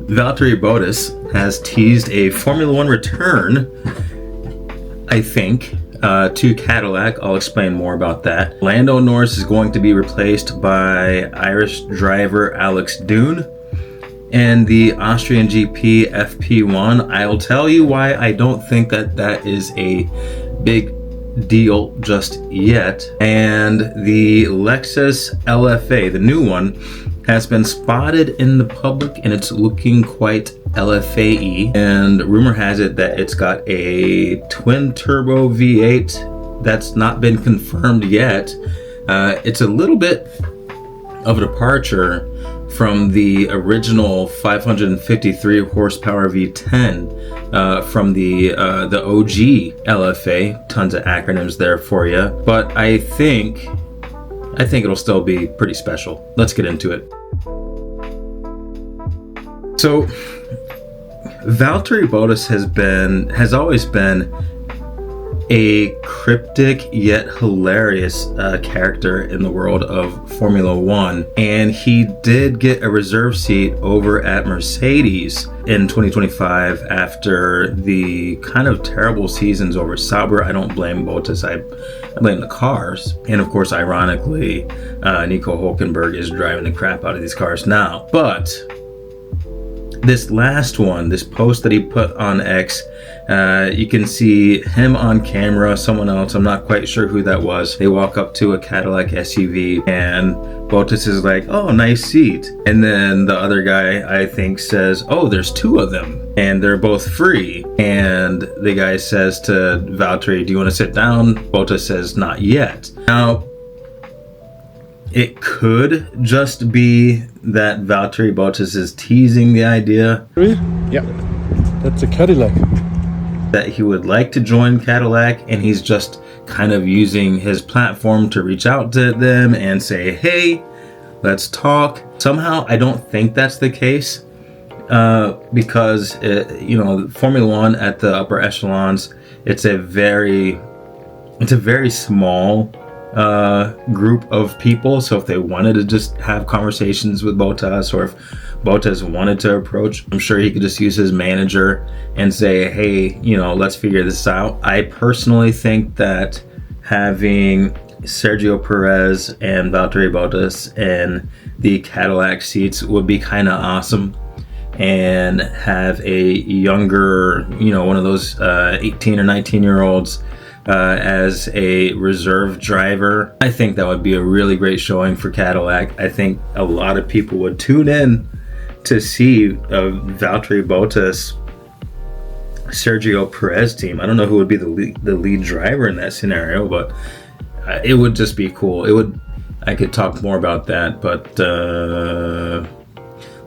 Valtteri Bottas has teased a Formula One return, I think, to Cadillac. I'll explain more about that. Lando Norris is going to be replaced by Irish driver Alex Doon. And the Austrian GP FP1, I'll tell you why I don't think that is a big deal just yet. And the Lexus LFA, the new one, has been spotted in the public and it's looking quite LFA-y. And rumor has it that it's got a twin turbo V8 that's not been confirmed yet. It's a little bit of a departure from the original 553 horsepower V10 from the OG LFA. Tons of acronyms there for you, but I think it'll still be pretty special. Let's get into it. So, Valtteri Bottas has always been a cryptic yet hilarious character in the world of Formula One, and he did get a reserve seat over at Mercedes in 2025 after the kind of terrible seasons over Sauber. I don't blame Bottas, I blame the cars, and of course, ironically, Nico Hülkenberg is driving the crap out of these cars now. But this last one, this post that he put on X, you can see him on camera, someone else, I'm not quite sure who that was. They walk up to a Cadillac SUV and Bottas is like, oh, nice seat. And then the other guy, I think, says, oh, there's two of them and they're both free. And the guy says to Valtteri, do you want to sit down? Bottas says, not yet. Now, it could just be that Valtteri Bottas is teasing the idea. Yeah, that's a Cadillac. That he would like to join Cadillac, and he's just kind of using his platform to reach out to them and say, hey, let's talk. Somehow, I don't think that's the case because, Formula One at the upper echelons, it's a very small group of people. So if they wanted to just have conversations with Bottas, or if Bottas wanted to approach, I'm sure he could just use his manager and say, hey, let's figure this out. I personally think that having Sergio Perez and Valtteri Bottas in the Cadillac seats would be kind of awesome, and have a younger, one of those 18 or 19 year olds as a reserve driver. I think that would be a really great showing for Cadillac. I think a lot of people would tune in to see a Valtteri Bottas Sergio Perez team. I don't know who would be the lead driver in that scenario, but it would just be cool. I could talk more about that, but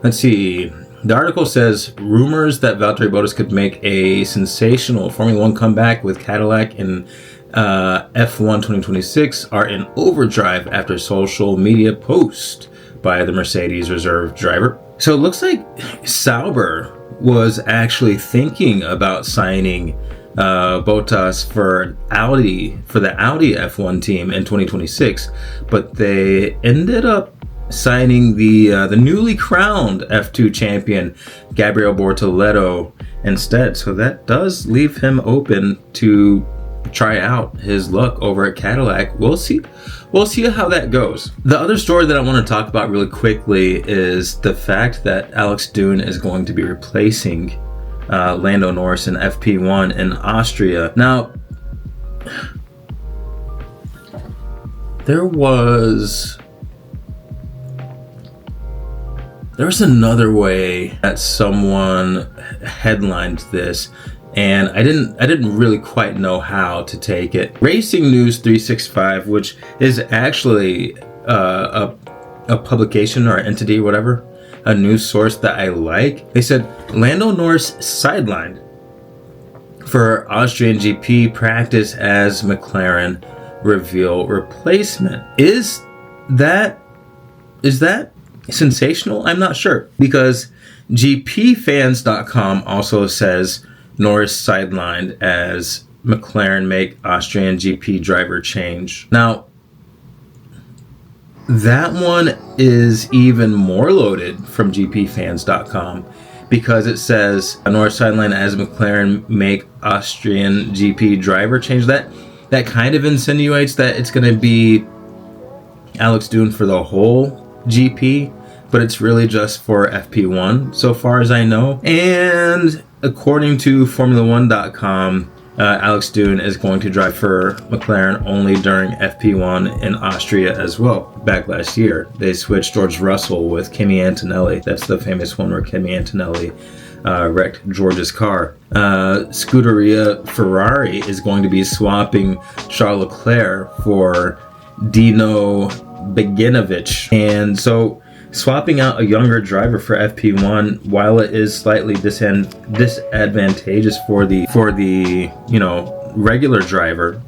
let's see. The article says rumors that Valtteri Bottas could make a sensational Formula One comeback with Cadillac in F1 2026 are in overdrive after social media post by the Mercedes reserve driver. So it looks like Sauber was actually thinking about signing Bottas for the Audi F1 team in 2026, but they ended up signing the newly crowned F2 champion Gabriel Bortoleto instead. So that does leave him open to try out his luck over at Cadillac. We'll see how that goes. The other story that I want to talk about really quickly is the fact that Alex Doon is going to be replacing Lando Norris in FP1 in Austria. Now, there's another way that someone headlined this, and I didn't really quite know how to take it. Racing News 365, which is actually a publication or entity, whatever, a news source that I like. They said Lando Norris sidelined for Austrian GP practice as McLaren reveal replacement. Is that sensational? I'm not sure, because GPfans.com also says Norris sidelined as McLaren make Austrian GP driver change. Now, that one is even more loaded from GPfans.com, because it says Norris sideline as McLaren make Austrian GP driver change. That kind of insinuates that it's going to be Alex Dune for the whole GP, but it's really just for FP1 so far as I know. And according to Formula1.com, Alex Dune is going to drive for McLaren only during FP1 in Austria as well. Back last year, they switched George Russell with Kimi Antonelli. That's the famous one where Kimi Antonelli wrecked George's car. Scuderia Ferrari is going to be swapping Charles Leclerc for Dino Beginovic. And so swapping out a younger driver for FP1, while it is slightly disadvantageous for the regular driver,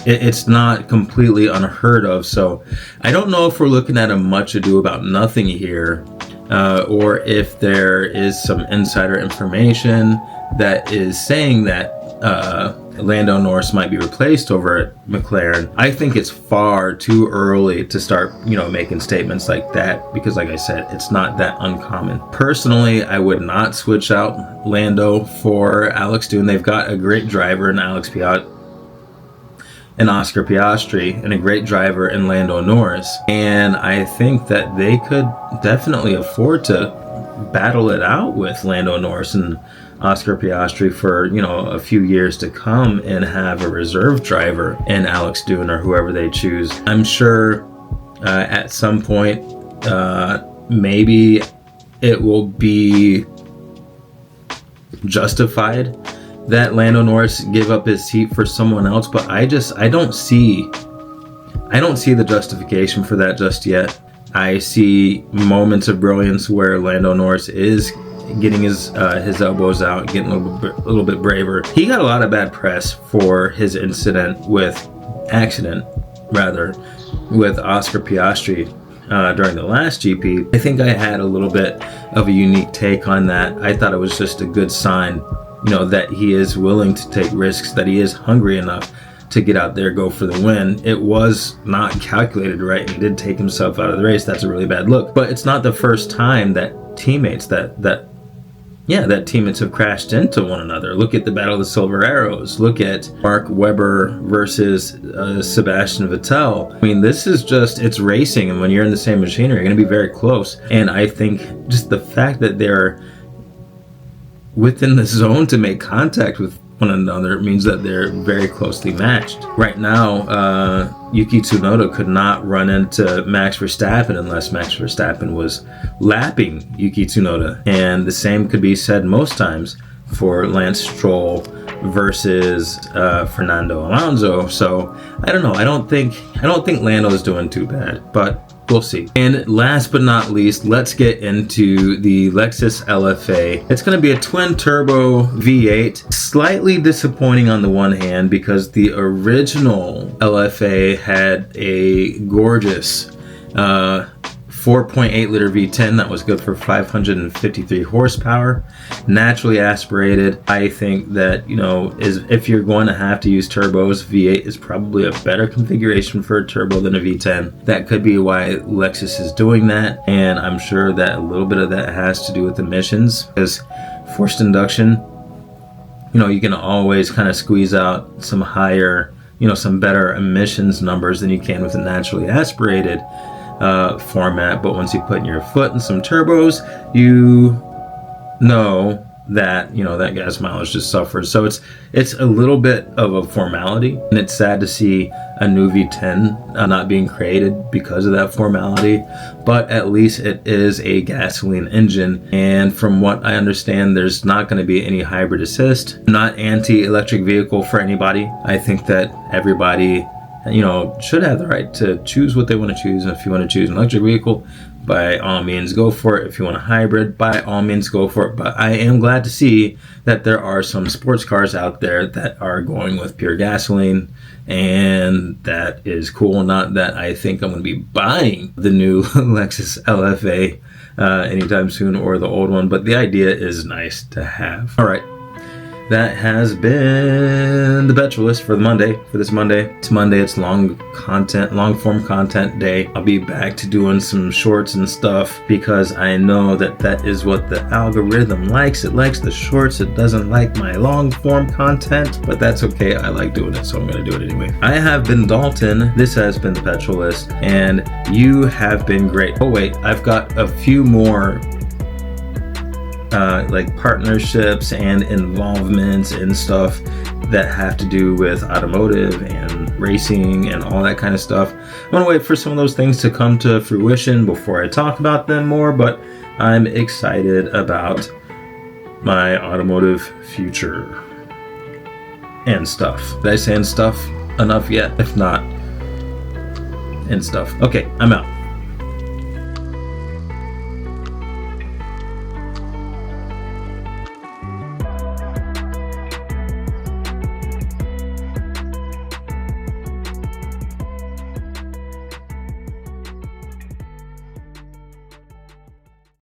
it's not completely unheard of. So I don't know if we're looking at a much ado about nothing here, or if there is some insider information that is saying that Lando Norris might be replaced over at McLaren. I think it's far too early to start, making statements like that, because like I said, it's not that uncommon. Personally, I would not switch out Lando for Alex Dune. They've got a great driver in Oscar Piastri and a great driver in Lando Norris, and I think that they could definitely afford to battle it out with Lando Norris and Oscar Piastri for a few years to come, and have a reserve driver in Alex Dune or whoever they choose. I'm sure at some point maybe it will be justified that Lando Norris give up his seat for someone else, but I don't see the justification for that just yet. I see moments of brilliance where Lando Norris is getting his elbows out, getting a little bit braver. He got a lot of bad press for his accident with Oscar Piastri during the last GP. I think I had a little bit of a unique take on that. I thought it was just a good sign, that he is willing to take risks, that he is hungry enough to get out there, go for the win. It was not calculated right, and he did take himself out of the race. That's a really bad look. But it's not the first time that teammates have crashed into one another. Look at the Battle of the Silver Arrows. Look at Mark Webber versus Sebastian Vettel. I mean, it's racing, and when you're in the same machinery, you're going to be very close. And I think just the fact that they're within the zone to make contact with one another means that they're very closely matched. Right now, Yuki Tsunoda could not run into Max Verstappen unless Max Verstappen was lapping Yuki Tsunoda, and the same could be said most times for Lance Stroll versus Fernando Alonso. So I don't know. I don't think Lando's doing too bad, but we'll see. And last but not least, let's get into the Lexus LFA. It's going to be a twin turbo V8. Slightly disappointing on the one hand, because the original LFA had a gorgeous 4.8 liter V10 that was good for 553 horsepower, naturally aspirated. I think that, if you're going to have to use turbos, V8 is probably a better configuration for a turbo than a V10. That could be why Lexus is doing that, and I'm sure that a little bit of that has to do with emissions, because forced induction, you can always kind of squeeze out some higher, some better emissions numbers than you can with a naturally aspirated format. But once you put in your foot in some turbos, you know that that gas mileage just suffers. So it's a little bit of a formality, and it's sad to see a new V10 not being created because of that formality. But at least it is a gasoline engine, and from what I understand, there's not going to be any hybrid assist. Not anti-electric vehicle for anybody. I think that everybody should have the right to choose what they want to choose. And if you want to choose an electric vehicle, by all means go for it. If you want a hybrid, by all means go for it. But I am glad to see that there are some sports cars out there that are going with pure gasoline, and that is cool. Not that I think I'm going to be buying the new Lexus LFA anytime soon, or the old one, but the idea is nice to have. All right. that has been the Petrol List for this Monday. It's Monday, it's long form content day. I'll be back to doing some shorts and stuff because I know that is what the algorithm likes. It likes the shorts, it doesn't like my long form content, but that's okay. I like doing it, so I'm gonna do it anyway. I have been Dalton, this has been the Petrol List, and you have been great. Oh wait, I've got a few more like partnerships and involvements and stuff that have to do with automotive and racing and all that kind of stuff. I'm gonna wait for some of those things to come to fruition before I talk about them more, but I'm excited about my automotive future and stuff. Did I say and stuff enough yet? If not, and stuff. Okay, I'm out.